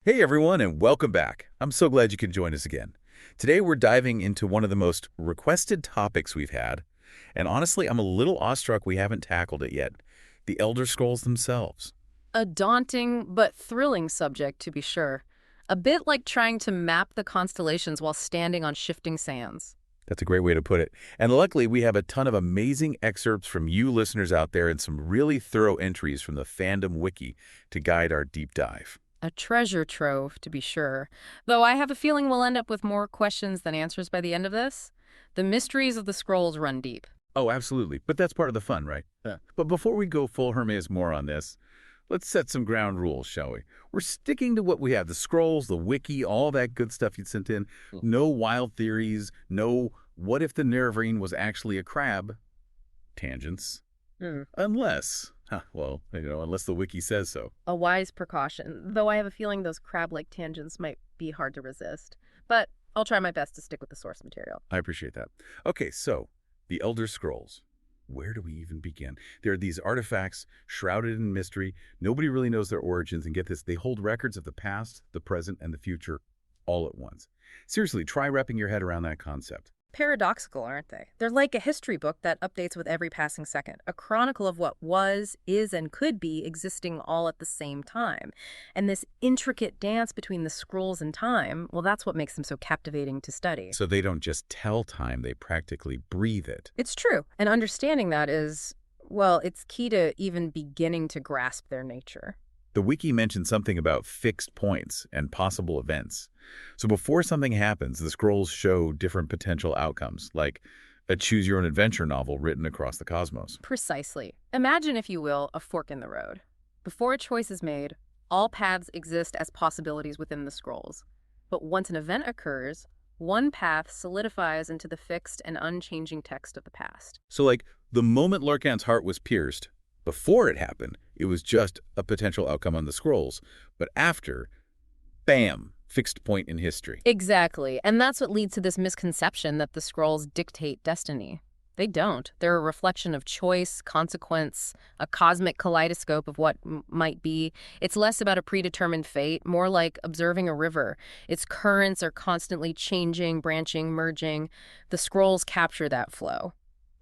Hey everyone, and welcome back. I'm so glad you can join us again. Today we're diving into one of the most requested topics we've had, and honestly, I'm a little awestruck we haven't tackled it yet. The Elder Scrolls themselves. A daunting but thrilling subject, to be sure. A bit like trying to map the constellations while standing on shifting sands. That's a great way to put it. And luckily, we have a ton of amazing excerpts from you listeners out there and some really thorough entries from the fandom wiki to guide our deep dive. A treasure trove, to be sure. Though I have a feeling we'll end up with more questions than answers by the end of this. The mysteries of the scrolls run deep. Oh, absolutely. But that's part of the fun, right? Yeah. But before we go full Hermes more on this, let's set some ground rules, shall we? We're sticking to what we have, the scrolls, the wiki, all that good stuff you sent in. No wild theories, no what if the Nerevarine was actually a crab tangents. Unless, unless the wiki says so. A wise precaution, though I have a feeling those crab-like tangents might be hard to resist. But I'll try my best to stick with the source material. I appreciate that. Okay, so the Elder Scrolls. Where do we even begin? There are these artifacts shrouded in mystery. Nobody really knows their origins, and get this, they hold records of the past, the present, and the future all at once. Seriously, try wrapping your head around that concept. Paradoxical, aren't they? They're like a history book that updates with every passing second, a chronicle of what was, is, and could be existing all at the same time. And this intricate dance between the scrolls and time, well, that's what makes them so captivating to study. So they don't just tell time, they practically breathe it. It's true, and understanding that is, well, it's key to even beginning to grasp their nature. The wiki mentions something about fixed points and possible events. So before something happens, the scrolls show different potential outcomes, like a choose-your-own-adventure novel written across the cosmos. Precisely. Imagine, if you will, a fork in the road. Before a choice is made, all paths exist as possibilities within the scrolls. But once an event occurs, one path solidifies into the fixed and unchanging text of the past. So like, the moment Lorkhan's heart was pierced, before it happened, it was just a potential outcome on the scrolls. But after, bam, fixed point in history. Exactly. And that's what leads to this misconception that the scrolls dictate destiny. They don't. They're a reflection of choice, consequence, a cosmic kaleidoscope of what might be. It's less about a predetermined fate, more like observing a river. Its currents are constantly changing, branching, merging. The scrolls capture that flow.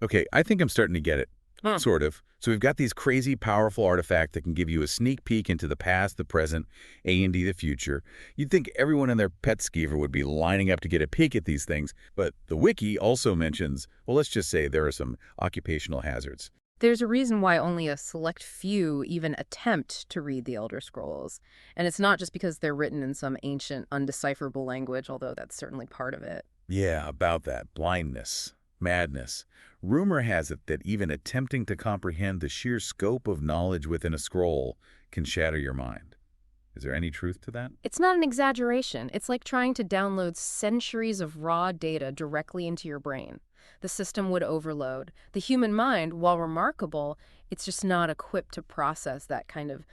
Okay, I think I'm starting to get it. Sort of. So we've got these crazy, powerful artifacts that can give you a sneak peek into the past, the present, and the future. You'd think everyone and their pet skeever would be lining up to get a peek at these things, but the wiki also mentions, well, let's just say there are some occupational hazards. There's a reason why only a select few even attempt to read the Elder Scrolls. And it's not just because they're written in some ancient, undecipherable language, although that's certainly part of it. Yeah, about that. Blindness. Madness. Rumor has it that even attempting to comprehend the sheer scope of knowledge within a scroll can shatter your mind. Is there any truth to that? It's not an exaggeration. It's like trying to download centuries of raw data directly into your brain. The system would overload. The human mind, while remarkable, it's just not equipped to process that kind of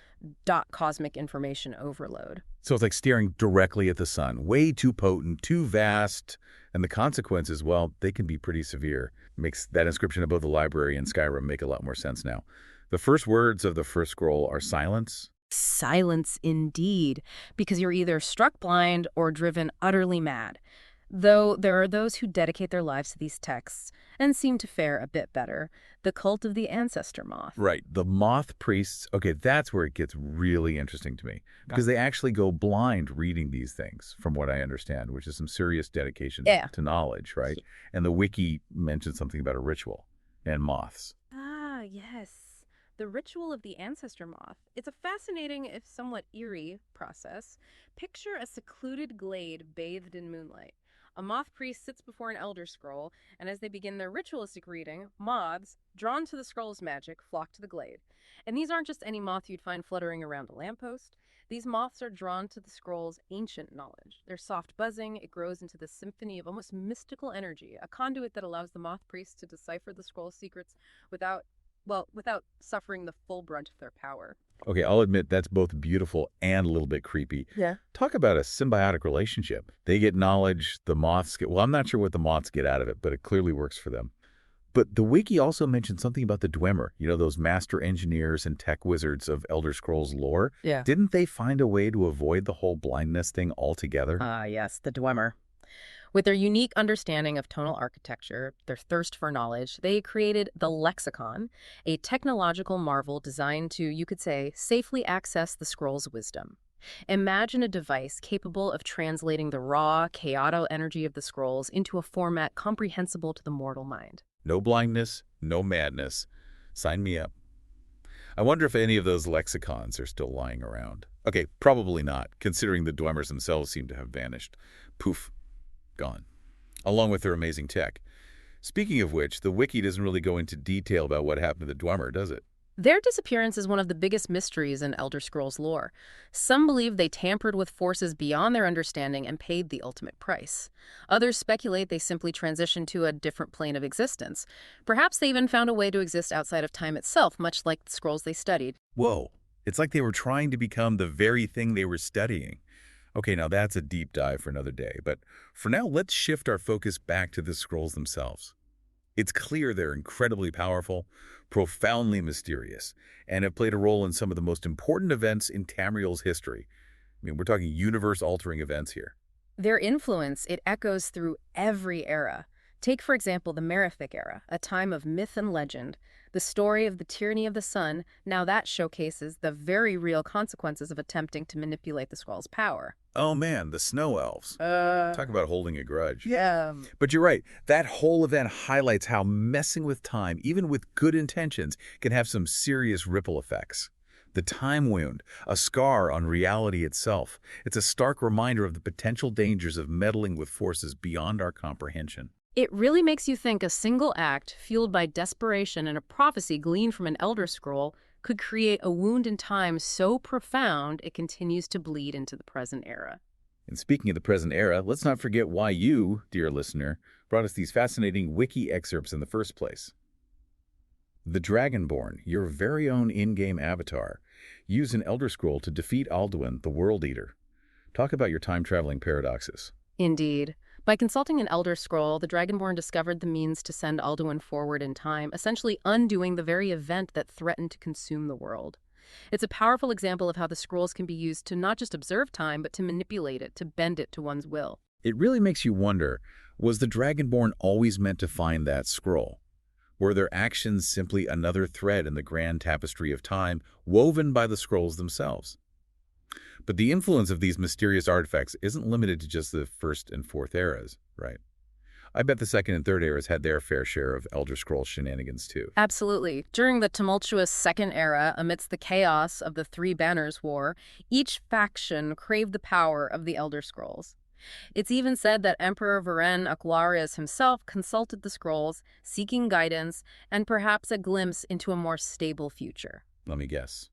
cosmic information overload. So it's like staring directly at the sun. Way too potent, too vast. And the consequences, well, they can be pretty severe. Makes that inscription above the library in Skyrim make a lot more sense now. The first words of the first scroll are silence. Silence indeed, because you're either struck blind or driven utterly mad. Though there are those who dedicate their lives to these texts and seem to fare a bit better. The cult of the ancestor moth. Right. The Moth Priests. Okay, that's where it gets really interesting to me. Because they actually go blind reading these things, from what I understand, which is some serious dedication to knowledge, right? And the wiki mentions something about a ritual and moths. Ah, yes. The ritual of the ancestor moth. It's a fascinating, if somewhat eerie, process. Picture a secluded glade bathed in moonlight. A moth priest sits before an elder scroll, and as they begin their ritualistic reading, moths, drawn to the scroll's magic, flock to the glade. And these aren't just any moth you'd find fluttering around a lamppost. These moths are drawn to the scroll's ancient knowledge. Their soft buzzing, it grows into this symphony of almost mystical energy, a conduit that allows the moth priest to decipher the scroll's secrets without suffering the full brunt of their power. Okay, I'll admit that's both beautiful and a little bit creepy. Yeah. Talk about a symbiotic relationship. They get knowledge, the moths get, well, I'm not sure what the moths get out of it, but it clearly works for them. But the wiki also mentioned something about the Dwemer, those master engineers and tech wizards of Elder Scrolls lore. Yeah. Didn't they find a way to avoid the whole blindness thing altogether? Yes, the Dwemer. With their unique understanding of tonal architecture, their thirst for knowledge, they created the lexicon, a technological marvel designed to, you could say, safely access the scroll's wisdom. Imagine a device capable of translating the raw, chaotic energy of the scrolls into a format comprehensible to the mortal mind. No blindness, no madness. Sign me up. I wonder if any of those lexicons are still lying around. Okay, probably not, considering the Dwemers themselves seem to have vanished. Poof, gone. Along with their amazing tech. Speaking of which, the wiki doesn't really go into detail about what happened to the Dwemer, does it? Their disappearance is one of the biggest mysteries in Elder Scrolls lore. Some believe they tampered with forces beyond their understanding and paid the ultimate price. Others speculate they simply transitioned to a different plane of existence. Perhaps they even found a way to exist outside of time itself, much like the scrolls they studied. Whoa, it's like they were trying to become the very thing they were studying. Okay, now that's a deep dive for another day, but for now, let's shift our focus back to the scrolls themselves. It's clear they're incredibly powerful, profoundly mysterious, and have played a role in some of the most important events in Tamriel's history. I mean, we're talking universe-altering events here. Their influence, it echoes through every era. Take, for example, the Merific era, a time of myth and legend. The story of the tyranny of the sun, now that showcases the very real consequences of attempting to manipulate the scroll's power. Oh man, the Snow Elves. Talk about holding a grudge. Yeah. But you're right. That whole event highlights how messing with time, even with good intentions, can have some serious ripple effects. The time wound, a scar on reality itself. It's a stark reminder of the potential dangers of meddling with forces beyond our comprehension. It really makes you think a single act, fueled by desperation and a prophecy gleaned from an Elder Scroll, could create a wound in time so profound it continues to bleed into the present era. And speaking of the present era, let's not forget why you, dear listener, brought us these fascinating wiki excerpts in the first place. The Dragonborn, your very own in-game avatar, use an Elder Scroll to defeat Alduin, the World Eater. Talk about your time-traveling paradoxes. Indeed. By consulting an Elder Scroll, the Dragonborn discovered the means to send Alduin forward in time, essentially undoing the very event that threatened to consume the world. It's a powerful example of how the scrolls can be used to not just observe time, but to manipulate it, to bend it to one's will. It really makes you wonder, was the Dragonborn always meant to find that scroll? Were their actions simply another thread in the grand tapestry of time woven by the scrolls themselves? But the influence of these mysterious artifacts isn't limited to just the first and fourth eras, right? I bet the second and third eras had their fair share of Elder Scrolls shenanigans too. Absolutely. During the tumultuous Second Era, amidst the chaos of the Three Banners War, each faction craved the power of the Elder Scrolls. It's even said that Emperor Varen Aquarius himself consulted the scrolls, seeking guidance and perhaps a glimpse into a more stable future. Let me guess.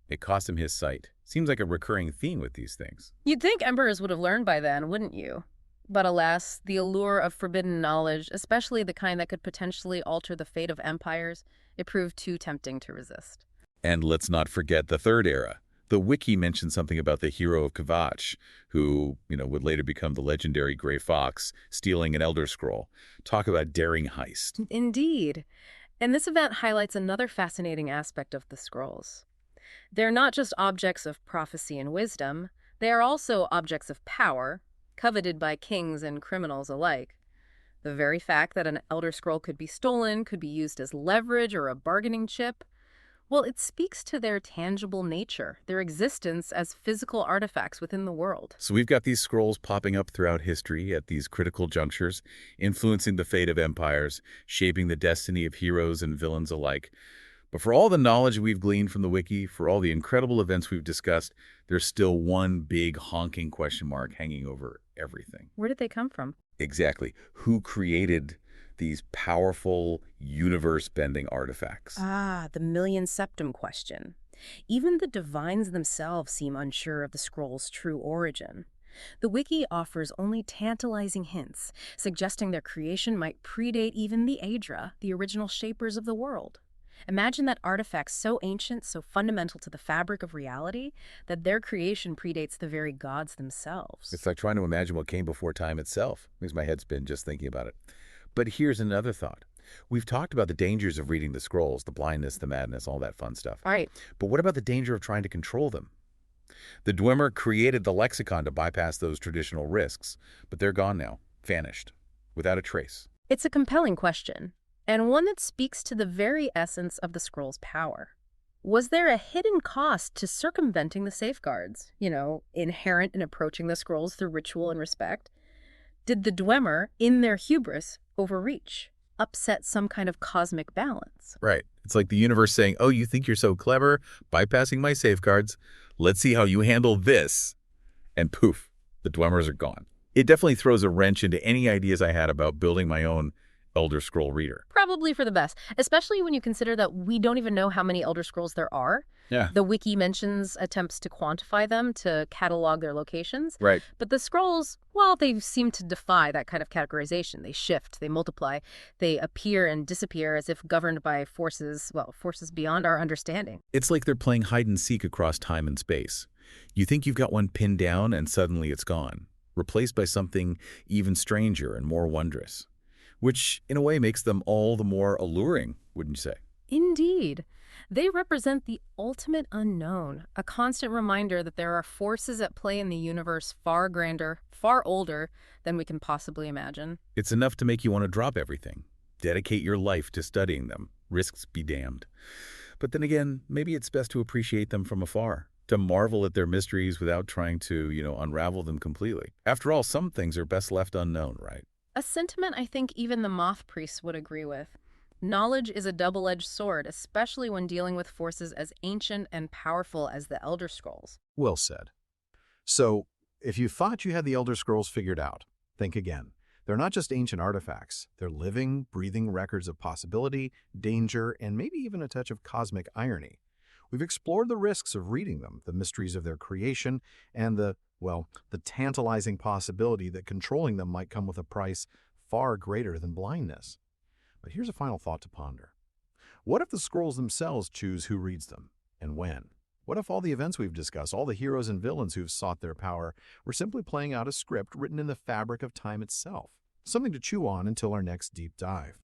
It cost him his sight. Seems like a recurring theme with these things. You'd think emperors would have learned by then, wouldn't you? But alas, the allure of forbidden knowledge, especially the kind that could potentially alter the fate of empires, it proved too tempting to resist. And let's not forget the third era. The wiki mentioned something about the hero of Kvatch, who, would later become the legendary Grey Fox, stealing an Elder Scroll. Talk about daring heist. Indeed. And this event highlights another fascinating aspect of the scrolls. They're not just objects of prophecy and wisdom, they are also objects of power, coveted by kings and criminals alike. The very fact that an Elder Scroll could be stolen, could be used as leverage or a bargaining chip, well, it speaks to their tangible nature, their existence as physical artifacts within the world. So we've got these scrolls popping up throughout history at these critical junctures, influencing the fate of empires, shaping the destiny of heroes and villains alike. But for all the knowledge we've gleaned from the wiki, for all the incredible events we've discussed, there's still one big honking question mark hanging over everything. Where did they come from? Exactly. Who created these powerful, universe-bending artifacts? The million septum question. Even the divines themselves seem unsure of the scroll's true origin. The wiki offers only tantalizing hints, suggesting their creation might predate even the Aedra, the original shapers of the world. Imagine that artifacts so ancient, so fundamental to the fabric of reality, that their creation predates the very gods themselves. It's like trying to imagine what came before time itself. Makes my head spin just thinking about it. But here's another thought. We've talked about the dangers of reading the scrolls, the blindness, the madness, all that fun stuff. All right. But what about the danger of trying to control them? The Dwemer created the lexicon to bypass those traditional risks, but they're gone now, vanished, without a trace. It's a compelling question, and one that speaks to the very essence of the scroll's power. Was there a hidden cost to circumventing the safeguards, inherent in approaching the scrolls through ritual and respect? Did the Dwemer, in their hubris, overreach, upset some kind of cosmic balance? Right. It's like the universe saying, oh, you think you're so clever, bypassing my safeguards. Let's see how you handle this. And poof, the Dwemers are gone. It definitely throws a wrench into any ideas I had about building my own Elder Scroll reader. Probably for the best, especially when you consider that we don't even know how many Elder Scrolls there are. Yeah. The wiki mentions attempts to quantify them, to catalog their locations. Right. But the scrolls, well, they seem to defy that kind of categorization. They shift, they multiply, they appear and disappear as if governed by forces beyond our understanding. It's like they're playing hide and seek across time and space. You think you've got one pinned down and suddenly it's gone, replaced by something even stranger and more wondrous, which in a way makes them all the more alluring, wouldn't you say? Indeed. They represent the ultimate unknown, a constant reminder that there are forces at play in the universe far grander, far older than we can possibly imagine. It's enough to make you want to drop everything, dedicate your life to studying them, risks be damned. But then again, maybe it's best to appreciate them from afar, to marvel at their mysteries without trying to, unravel them completely. After all, some things are best left unknown, right? A sentiment I think even the Moth Priests would agree with. Knowledge is a double-edged sword, especially when dealing with forces as ancient and powerful as the Elder Scrolls. Well said. So, if you thought you had the Elder Scrolls figured out, think again. They're not just ancient artifacts. They're living, breathing records of possibility, danger, and maybe even a touch of cosmic irony. We've explored the risks of reading them, the mysteries of their creation, and the tantalizing possibility that controlling them might come with a price far greater than blindness. But here's a final thought to ponder. What if the scrolls themselves choose who reads them and when? What if all the events we've discussed, all the heroes and villains who've sought their power, were simply playing out a script written in the fabric of time itself? Something to chew on until our next deep dive.